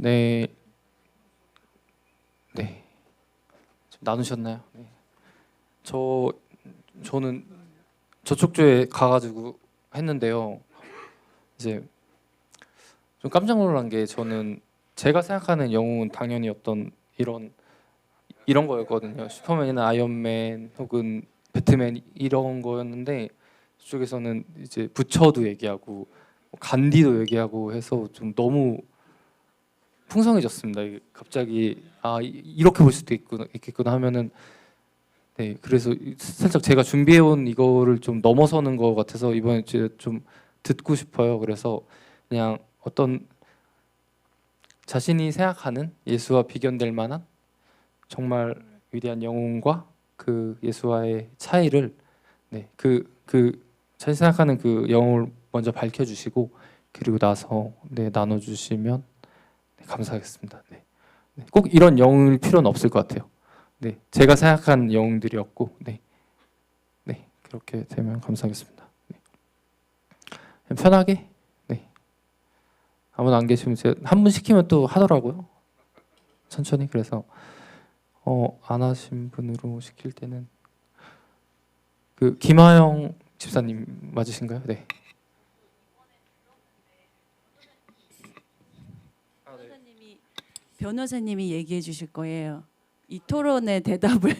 네, 네. 좀 나누셨나요? 네. 저는 저쪽 조에 가가지고 했는데요. 이제 좀 깜짝 놀란 게 저는 제가 생각하는 영웅은 당연히 어떤 이런 거였거든요. 슈퍼맨이나 아이언맨 혹은 배트맨 이런 거였는데 저쪽에서는 이제 부처도 얘기하고 간디도 얘기하고 해서 좀 너무 풍성해졌습니다. 이게 갑자기 이렇게 볼 수도 있겠구나 하면은 네, 그래서 살짝 제가 준비해온 이거를 좀 넘어서는 것 같아서 이번에 이제 좀 듣고 싶어요. 그래서 그냥 어떤 자신이 생각하는 예수와 비견될 만한 정말 위대한 영웅과 그 예수와의 차이를 네, 자신이 생각하는 그 영웅을 먼저 밝혀주시고 그리고 나서 네, 나눠주시면 네, 감사하겠습니다. 네. 네, 꼭 이런 영웅일 필요는 없을 것 같아요. 네, 제가 생각한 영웅들이었고 네. 네, 그렇게 되면 감사하겠습니다. 네. 편하게. 네. 아무도 안 계시면 제가 한 분 시키면 또 하더라고요. 천천히. 그래서 안 하신 분으로 시킬 때는 그 김하영 집사님 맞으신가요? 네. 변호사님이 얘기해 주실 거예요. 이 토론의 대답을.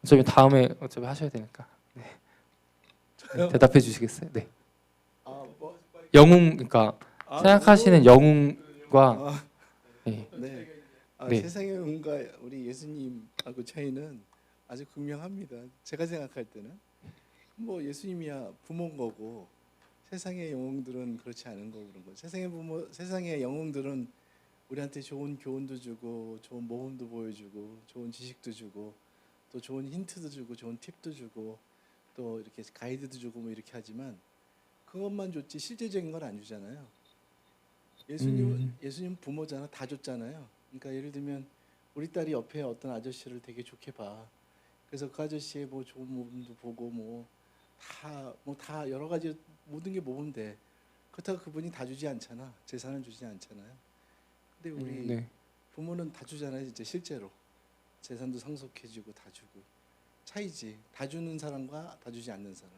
어차피 다음에 어차피 하셔야 되니까. 네. 네, 대답해 주시겠어요? 네. 영웅 그러니까 생각하시는 영웅과 네. 네. 네. 세상의 영웅과 우리 예수님하고 차이는 아주 극명합니다. 제가 생각할 때는 뭐 예수님이야 부모인 거고 세상의 영웅들은 그렇지 않은 거고 그런 거. 세상의 영웅들은 우리한테 좋은 교훈도 주고 좋은 모험도 보여주고 좋은 지식도 주고 또 좋은 힌트도 주고 좋은 팁도 주고 또 이렇게 가이드도 주고 뭐 이렇게 하지만 그것만 줬지 실제적인 건 안 주잖아요. 예수님 부모잖아. 다 줬잖아요. 그러니까 예를 들면 우리 딸이 옆에 어떤 아저씨를 되게 좋게 봐. 그래서 그 아저씨의 뭐 좋은 모습도 보고 뭐 다 여러 가지 모든 게 모으면 돼. 그렇다고 그분이 다 주지 않잖아. 재산을 주지 않잖아요. 근데 우리 네. 부모는 다 주잖아요. 이제 실제로 재산도 상속해주고 다 주고 차이지. 다 주는 사람과 다 주지 않는 사람.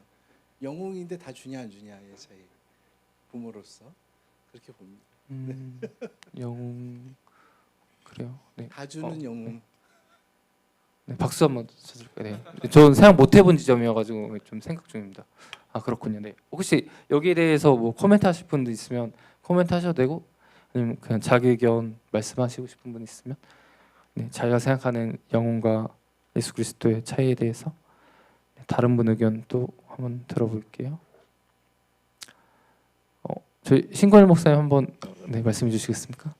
영웅인데 다 주냐 안 주냐의 차이. 부모로서 그렇게 봅니다. 영웅 그래요. 네. 다 주는 영웅. 네. 네, 박수 한번 쳐줄까요? 네. 저는 생각 못 해본 지점이어가지고 좀 생각 중입니다. 아 그렇군요. 네. 혹시 여기에 대해서 뭐 코멘트 하실 분도 있으면 코멘트 하셔도 되고 아니면 그냥 자기 의견 말씀하시고 싶은 분 있으면 네, 자기가 생각하는 영혼과 예수 그리스도의 차이에 대해서 다른 분 의견 또 한번 들어볼게요. 저희 신권일 목사님 한번 네, 말씀해 주시겠습니까?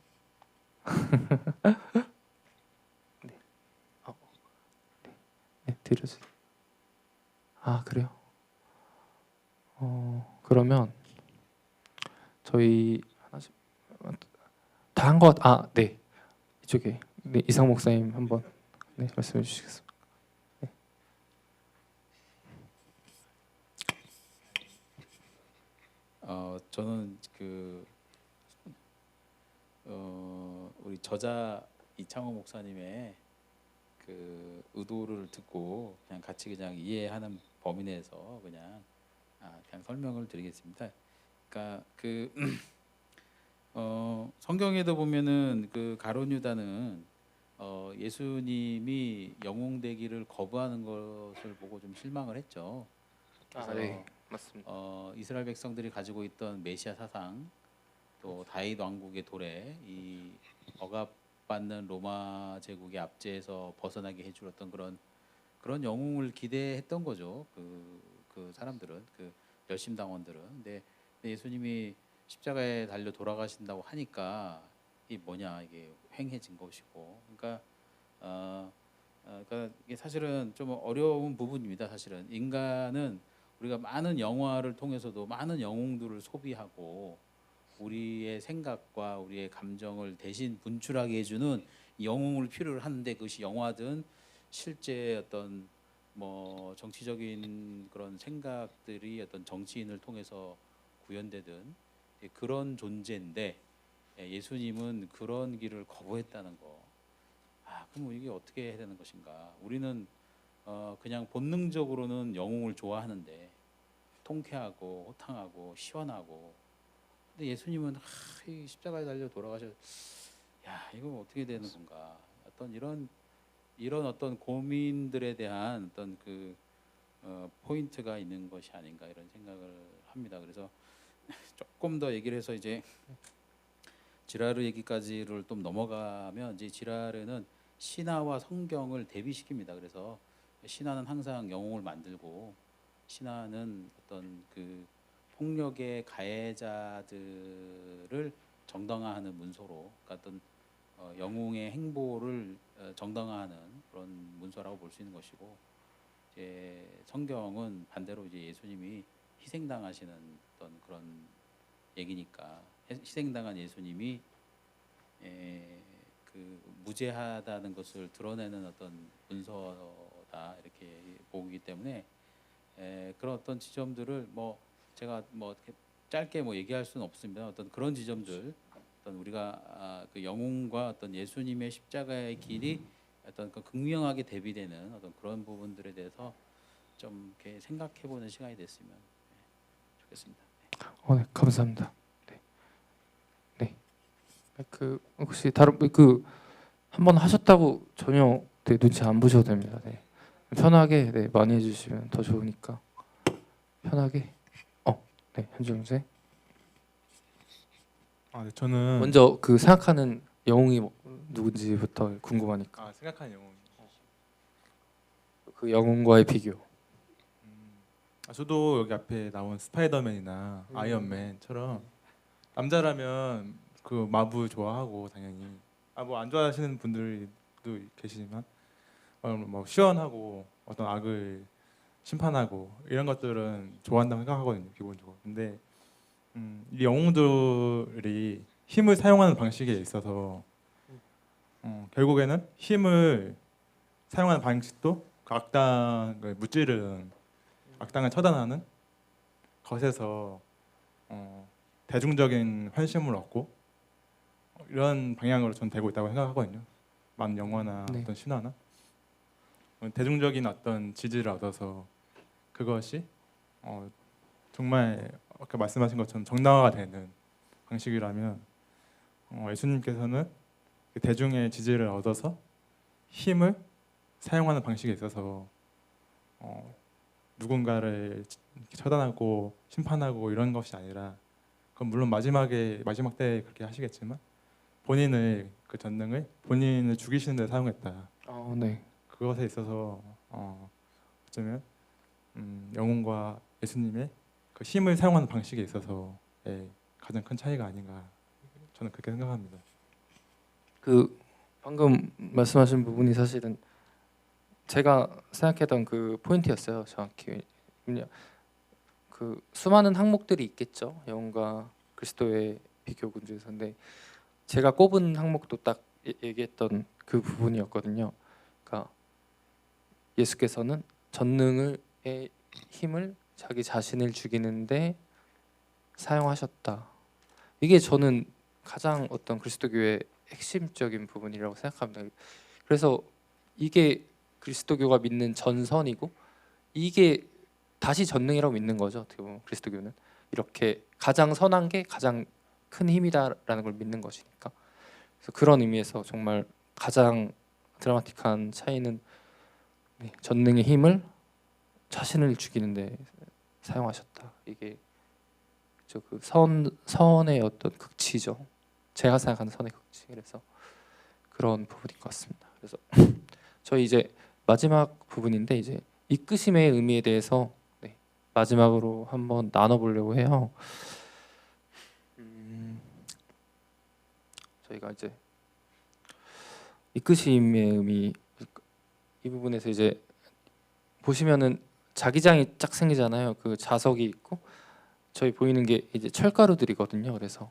네. 네, 드려주세요. 아 그래요? 그러면 저희 하나씩 다 한 것 네. 이쪽에 네, 이상 목사님 한번 네, 말씀해 주시겠습니까? 네. 저는 우리 저자 이창호 목사님의 그 의도를 듣고 그냥 같이 그냥 이해하는 범위 내에서 그냥 설명을 드리겠습니다. 그러니까 성경에도 보면은 그 가룟 유다는 예수님이 영웅 되기를 거부하는 것을 보고 좀 실망을 했죠. 그래서 네. 맞습니다. 이스라엘 백성들이 가지고 있던 메시아 사상 또 다윗 왕국의 도래 이 억압 압박받는 로마 제국의 압제에서 벗어나게 해줄 어떤 그런 영웅을 기대했던 거죠. 그 사람들은 그 열심당원들은. 근데 예수님이 십자가에 달려 돌아가신다고 하니까 이 뭐냐 이게 횡해진 것이고. 그러니까 이게 사실은 좀 어려운 부분입니다. 사실은 인간은 우리가 많은 영화를 통해서도 많은 영웅들을 소비하고 우리의 생각과 우리의 감정을 대신 분출하게 해주는 영웅을 필요로 하는데 그것이 영화든 실제 어떤 뭐 정치적인 그런 생각들이 어떤 정치인을 통해서 구현되든 그런 존재인데 예수님은 그런 길을 거부했다는 거. 그럼 이게 어떻게 해야 되는 것인가? 우리는 그냥 본능적으로는 영웅을 좋아하는데 통쾌하고 호탕하고 시원하고 근데 예수님은 이 십자가에 달려 돌아가셔. 야 이거 어떻게 되는 건가? 어떤 이런 어떤 고민들에 대한 어떤 그 포인트가 있는 것이 아닌가 이런 생각을 합니다. 그래서 조금 더 얘기를 해서 이제 지라르 얘기까지를 좀 넘어가면 이제 지라르는 신화와 성경을 대비시킵니다. 그래서 신화는 항상 영웅을 만들고 신화는 어떤 그 폭력의 가해자들을 정당화하는 문서로, 그러니까 어떤 영웅의 행보를 정당화하는 그런 문서라고 볼 수 있는 것이고, 이제 성경은 반대로 이제 예수님이 희생당하시는 어떤 그런 얘기니까 희생당한 예수님이 그 무죄하다는 것을 드러내는 어떤 문서다 이렇게 보기 때문에 그런 어떤 지점들을 뭐 제가 뭐 이렇게 짧게 뭐 얘기할 수는 없습니다. 어떤 그런 지점들, 어떤 우리가 그 영웅과 어떤 예수님의 십자가의 길이 어떤 그 극명하게 대비되는 어떤 그런 부분들에 대해서 좀 이렇게 생각해보는 시간이 됐으면 좋겠습니다. 네, 감사합니다. 네. 네. 그 혹시 다른 그 한번 하셨다고 전혀 눈치 안 보셔도 됩니다. 네. 편하게 많이 해주시면 더 좋으니까 편하게. 네, 현주 형제. 네, 저는 먼저 그 생각하는 영웅이 누군지부터 궁금하니까. 생각하는 영웅. 그 영웅과의 비교. 저도 여기 앞에 나온 스파이더맨이나 아이언맨처럼 남자라면 그 마블 좋아하고 당연히 뭐 안 좋아하시는 분들도 계시지만 뭐 시원하고 어떤 악을 심판하고 이런 것들은 좋아한다고 생각하거든요, 기본적으로. 근데 이 영웅들이 힘을 사용하는 방식에 있어서 결국에는 힘을 사용하는 방식도 그 악당을 무찌르는, 악당을 처단하는 것에서 대중적인 환심을 얻고 이런 방향으로 전 되고 있다고 생각하거든요. 많은 영화나 네. 어떤 신화나 대중적인 어떤 지지를 얻어서 그것이 정말 아까 말씀하신 것처럼 정당화가 되는 방식이라면 예수님께서는 그 대중의 지지를 얻어서 힘을 사용하는 방식에 있어서 누군가를 처단하고 심판하고 이런 것이 아니라, 그건 물론 마지막 때 그렇게 하시겠지만 본인의 그 전능을 본인을 죽이시는 데 사용했다. 네. 그것에 있어서 어쩌면 영웅과 예수님의 그 힘을 사용하는 방식에 있어서의 가장 큰 차이가 아닌가, 저는 그렇게 생각합니다. 그 방금 말씀하신 부분이 사실은 제가 생각했던 그 포인트였어요. 정확히 그 수많은 항목들이 있겠죠. 영웅과 그리스도의 비교군 중에서. 근데 제가 꼽은 항목도 딱 얘기했던 그 부분이었거든요. 그러니까 예수께서는 전능의 힘을 자기 자신을 죽이는데 사용하셨다. 이게 저는 가장 어떤 그리스도교의 핵심적인 부분이라고 생각합니다. 그래서 이게 그리스도교가 믿는 전선이고 이게 다시 전능이라고 믿는 거죠. 어떻게 보면 그리스도교는 이렇게 가장 선한 게 가장 큰 힘이다라는 걸 믿는 것이니까. 그래서 그런 의미에서 정말 가장 드라마틱한 차이는 전능의 힘을 자신을 죽이는데 사용하셨다. 이게 저 그 선의 어떤 극치죠. 제가 생각하는 선의 극치. 그래서 그런 부분인 것 같습니다. 그래서 저희 이제 마지막 부분인데 이제 이끄심의 의미에 대해서 네, 마지막으로 한번 나눠보려고 해요. 저희가 이제 이끄심의 의미 이 부분에서 이제 보시면은 자기장이 쫙 생기잖아요. 그 자석이 있고 저희 보이는 게 이제 철가루들이거든요. 그래서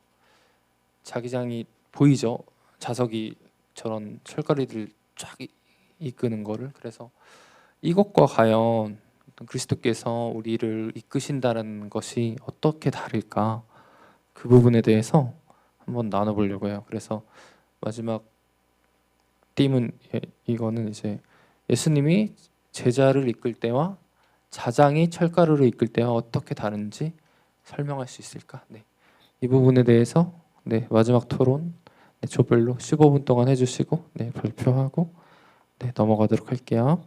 자기장이 보이죠. 자석이 저런 철가루들 쫙 이끄는 거를. 그래서 이것과 과연 그리스도께서 우리를 이끄신다는 것이 어떻게 다를까? 그 부분에 대해서 한번 나눠보려고 해요. 그래서 마지막 띠문 이거는 이제 예수님이 제자를 이끌 때와 자장이 철가루를 이끌 때와 어떻게 다른지 설명할 수 있을까? 네. 이 부분에 대해서 네, 마지막 토론 네, 조별로 15분 동안 해주시고 네, 발표하고 네, 넘어가도록 할게요.